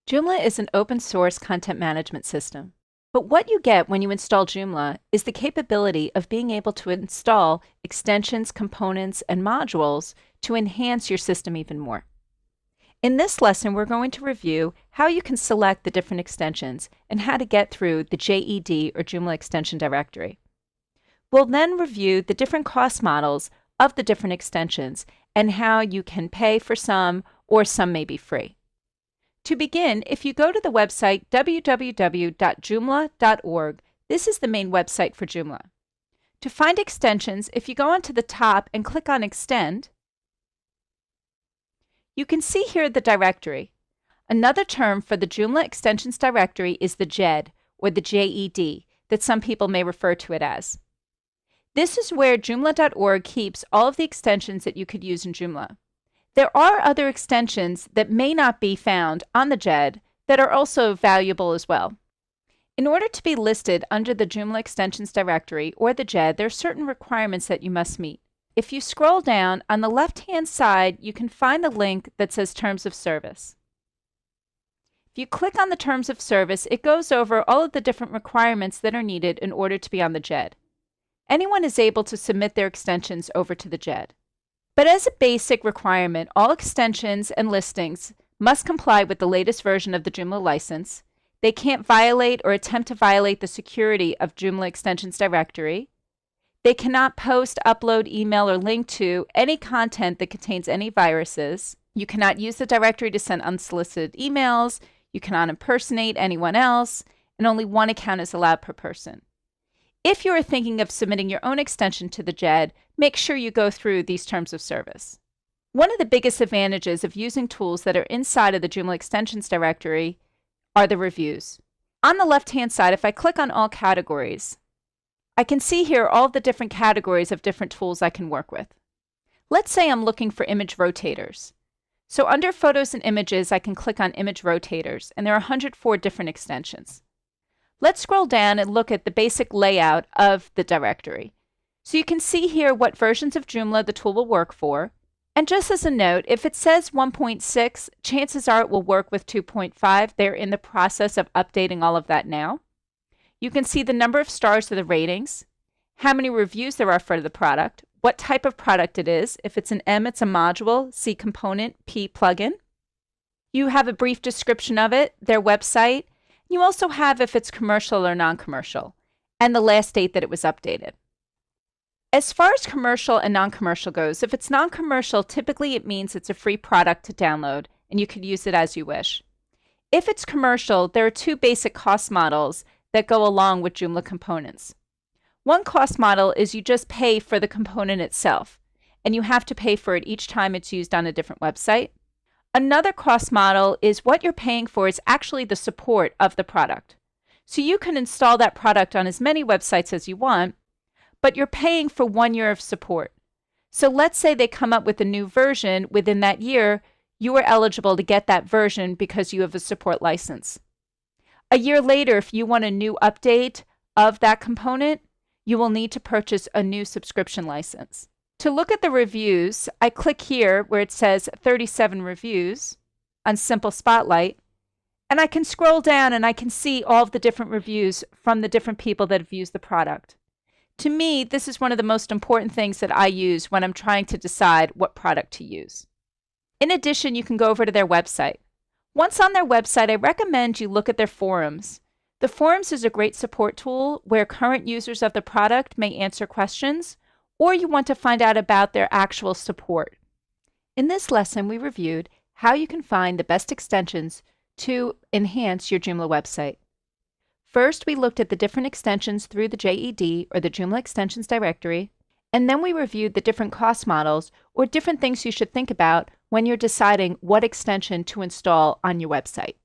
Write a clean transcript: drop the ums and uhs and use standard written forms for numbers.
Joomla is an open source content management system. But what you get when you install Joomla is the capability of being able to install extensions, components, and modules to enhance your system even more. In this lesson, we're going to review how you can select the different extensions and how to get through the JED or Joomla extension directory. We'll then review the different cost models of the different extensions and how you can pay for some or some may be free. To begin, if you go to the website www.joomla.org, this is the main website for Joomla. To find extensions, if you go onto the top and click on Extend, you can see here the directory. Another term for the Joomla extensions directory is the JED, or the JED, that some people may refer to it as. This is where Joomla.org keeps all of the extensions that you could use in Joomla. There are other extensions that may not be found on the JED that are also valuable as well. In order to be listed under the Joomla extensions directory or the JED, there are certain requirements that you must meet. If you scroll down, on the left-hand side, you can find the link that says Terms of Service. If you click on the Terms of Service, it goes over all of the different requirements that are needed in order to be on the JED. Anyone is able to submit their extensions over to the JED. But as a basic requirement, all extensions and listings must comply with the latest version of the Joomla license. They can't violate or attempt to violate the security of Joomla extensions directory. They cannot post, upload, email, or link to any content that contains any viruses. You cannot use the directory to send unsolicited emails. You cannot impersonate anyone else, and only one account is allowed per person. If you are thinking of submitting your own extension to the JED, make sure you go through these terms of service. One of the biggest advantages of using tools that are inside of the Joomla extensions directory are the reviews. On the left-hand side, if I click on all categories, I can see here all the different categories of different tools I can work with. Let's say I'm looking for image rotators. So under Photos and Images, I can click on Image Rotators, and there are 104 different extensions. Let's scroll down and look at the basic layout of the directory. So you can see here what versions of Joomla the tool will work for. And just as a note, if it says 1.6, chances are it will work with 2.5. They're in the process of updating all of that now. You can see the number of stars of the ratings, how many reviews there are for the product, what type of product it is. If it's an M, it's a module, C component, P plugin. You have a brief description of it, their website. You also have if it's commercial or non-commercial, and the last date that it was updated. As far as commercial and non-commercial goes, if it's non-commercial, typically it means it's a free product to download, and you could use it as you wish. If it's commercial, there are two basic cost models that go along with Joomla components. One cost model is you just pay for the component itself, and you have to pay for it each time it's used on a different website. Another cost model is what you're paying for is actually the support of the product. So you can install that product on as many websites as you want, but you're paying for 1 year of support. So let's say they come up with a new version within that year, you are eligible to get that version because you have a support license. A year later, if you want a new update of that component, you will need to purchase a new subscription license. To look at the reviews, I click here where it says 37 reviews on Simple Spotlight, and I can scroll down and I can see all of the different reviews from the different people that have used the product. To me, this is one of the most important things that I use when I'm trying to decide what product to use. In addition, you can go over to their website. Once on their website, I recommend you look at their forums. The forums is a great support tool where current users of the product may answer questions, or you want to find out about their actual support. In this lesson, we reviewed how you can find the best extensions to enhance your Joomla website. First, we looked at the different extensions through the JED or the Joomla extensions directory, and then we reviewed the different cost models or different things you should think about when you're deciding what extension to install on your website.